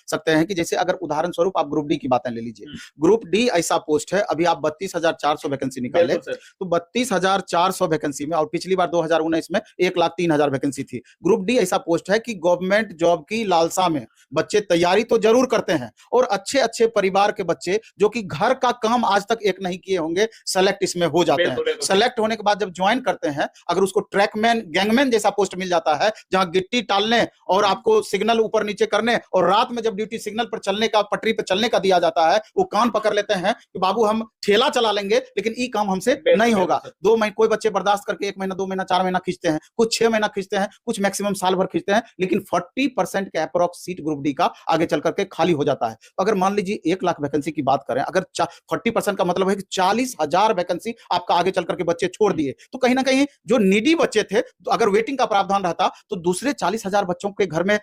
सकते हैं कि जैसे अगर उदाहरण स्वरूप आप ग्रुप डी की बातें ले लीजिए। ग्रुप डी ऐसा पोस्ट है, अभी आप 32,400 वैकेंसी निकाले तो 32,400 वैकेंसी में, और पिछली बार 2019 में 1,03,000 वैकेंसी थी। ग्रुप डी ऐसा पोस्ट है कि गवर्नमेंट जॉब की लालसा में बच्चे तैयारी तो जरूर करते हैं और अच्छे अच्छे परिवार के बच्चे जो कि घर का काम आज तक एक नहीं किए होंगे, सेलेक्ट इसमें हो जाते हैं। सेलेक्ट होने के बाद जब ज्वाइन करते हैं, अगर उसको ट्रैकमैन गैंगमैन जैसा पोस्ट मिल जाता है जहां गिट्टी टालने और आपको सिग्नल ऊपर नीचे करने और रात में जब ड्यूटी सिग्नल पर चलने का, पटरी पर चलने का दिया जाता है, वो कान पकड़ लेते हैं कि बाबू हम ठेला चला लेंगे लेकिन ई काम हमसे नहीं होगा। 2 महीने कोई बच्चे बर्दाश्त करके 1 महीना 2 महीना 4 महीना खींचते हैं, कुछ 6 महीना खींचते हैं, कुछ मैक्सिमम साल भर खींचते हैं, लेकिन 40% के अप्रोक्स सीट ग्रुप डी का आगे चल करके खाली हो जाता है। तो अगर मान लीजिए 1 लाख वैकेंसी की बात करें, अगर 40% का मतलब है कि 40,000 वैकेंसी आपका आगे चल करके बच्चे छोड़ दिए, तो कहीं ना कहीं जो नीडी बच्चे थे, तो अगर वेटिंग का प्रावधान रहता तो दूसरे 40,000 बच्चों के घर में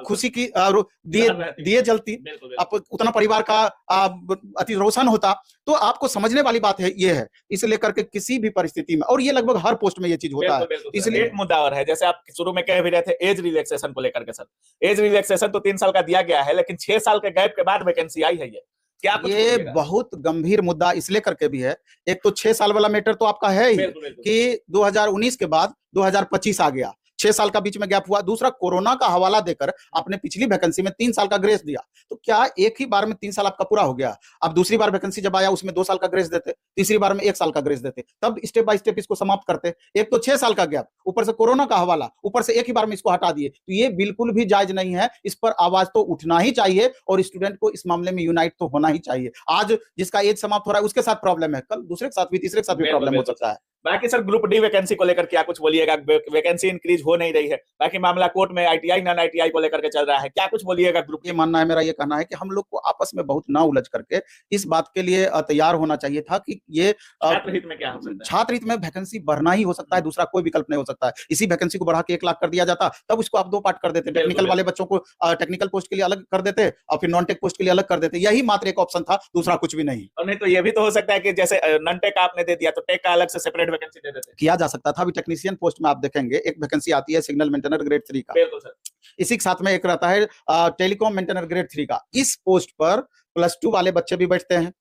खुशी की दिए जलती, उतना परिवार का अति रोशन होता। तो आपको समझने वाली बात है ये है, इसे लेकर के किसी भी परिस्थिति में, और ये लगभग हर पोस्ट में ये चीज होता है। इसलिए एक मुद्दा और है, जैसे आप शुरू में कह भी रहे थे एज रिलैक्सेशन को लेकर के, सर एज रिलैक्सेशन तो 3 साल का दिया गया है, लेकिन 6 साल के गैप के बाद वैकेंसी आई है, ये बहुत गंभीर मुद्दा इसलिए करके भी है। एक तो 6 साल वाला मैटर तो आपका है ही कि 2019 के बाद 2025 आ गया, 6 साल का बीच में गैप हुआ। दूसरा, कोरोना का हवाला देकर आपने पिछली वैकेंसी में 3 साल का ग्रेस दिया, तो क्या एक ही बार में 3 साल आपका पूरा हो गया? अब दूसरी बार वैकेंसी जब आया उसमें 2 साल का ग्रेस देते, तीसरी बार में 1 साल का ग्रेस देते, तब स्टेप बाय स्टेप इसको समाप्त करते। एक तो 6 साल का गैप, ऊपर से कोरोना का हवाला, ऊपर से एक ही बार में इसको हटा दिए, तो ये बिल्कुल भी जायज नहीं है। इस पर आवाज तो उठना ही चाहिए और स्टूडेंट को इस मामले में यूनाइट तो होना ही चाहिए। आज जिसका एज समाप्त हो रहा है उसके साथ प्रॉब्लम है, कल दूसरे के साथ भी, तीसरे के साथ भी प्रॉब्लम हो सकता है। बाकी सर ग्रुप डी वैकेंसी को लेकर क्या कुछ बोलिएगा? वैकेंसी इंक्रीज हो नहीं रही है, बाकी मामला कोर्ट में आईटीआई नॉन आईटीआई को लेकर के चल रहा है, क्या कुछ बोलिएगा ग्रुप? ये मानना है, मेरा ये कहना है कि हम लोग को आपस में बहुत ना उलझ करके इस बात के लिए तैयार होना चाहिए था कि ये छात्र हित में क्या हो सकता है। छात्र हित में वैकेंसी बढ़ना ही हो सकता है, दूसरा कोई विकल्प नहीं हो सकता है। इसी वैकेंसी को बढ़ा के 1 लाख कर दिया जाता, तब उसको आप 2 पार्ट कर देते, टेक्निकल वाले बच्चों को टेक्निकल पोस्ट के लिए अलग कर देते और फिर नॉन टेक पोस्ट के लिए अलग कर देते। यही मात्र एक ऑप्शन था, दूसरा कुछ भी नहीं। और नहीं तो ये भी तो हो सकता है कि जैसे नॉन टेक आपने दे दिया तो टेक का अलग से सेपरेट वैकेंसी दे देते, किया जा सकता था। अभी टेक्नीशियन पोस्ट में आप देखेंगे एक वैकेंसी आती है सिग्नल मेंटेनर ग्रेड 3 का, इसी के साथ में एक रहता है टेलीकॉम मेंटेनर ग्रेड 3 का। इस पोस्ट पर +2 वाले बच्चे भी बैठते हैं,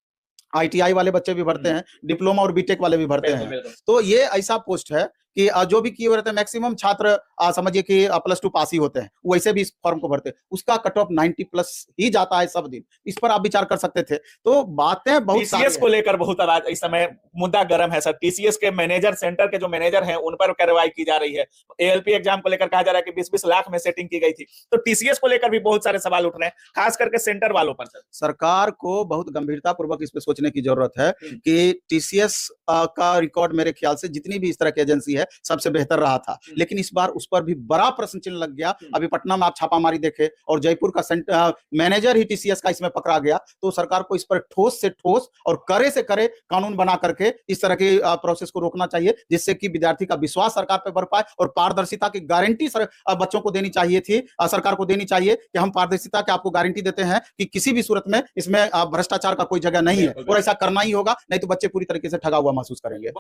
आईटीआई वाले बच्चे भी भरते हैं, डिप्लोमा और बीटेक वाले भी भरते हैं। तो ये ऐसा पोस्ट है कि जो भी किए हुए रहते हैं, मैक्सिमम छात्र समझिए कि +2 पास ही होते हैं, वैसे भी इस फॉर्म को भरते हैं। उसका कट ऑफ 90+ ही जाता है सब दिन। इस पर आप विचार कर सकते थे। तो बातें बहुत टीसीएस को लेकर बहुत आवाज इस समय मुद्दा गर्म है सर। टीसीएस के मैनेजर, सेंटर के जो मैनेजर हैं उन पर कार्रवाई की जा रही है। एएलपी एग्जाम को लेकर कहा जा रहा है कि 20-20 लाख में सेटिंग की गई थी। तो टीसीएस को लेकर भी बहुत सारे सवाल उठ रहे हैं, खास करके सेंटर वालों पर। सरकार को बहुत गंभीरता पूर्वक इस पर सोचने की जरूरत है कि टीसीएस का रिकॉर्ड मेरे ख्याल से जितनी भी इस तरह की एजेंसी है सबसे बेहतर रहा था, लेकिन इस बार उस पर भी बड़ा प्रश्न चिन्ह लग गया। अभी पटना में आप छापामारी देखे और जयपुर का मैनेजर ही टीसीएस का इसमें पकड़ा गया। तो सरकार को इस पर ठोस से ठोस और कड़े से कड़े कानून बना करके इस तरह की प्रोसेस को रोकना चाहिए, जिससे कि विद्यार्थी का विश्वास सरकार पर बढ़ पाए और पारदर्शिता की गारंटी बच्चों को देनी चाहिए थी, सरकार को देनी चाहिए कि हम पारदर्शिता की आपको गारंटी देते हैं कि किसी भी सूरत में इसमें भ्रष्टाचार का कोई जगह नहीं है, और ऐसा करना ही होगा, नहीं तो बच्चे पूरी तरीके से ठगा हुआ महसूस करेंगे।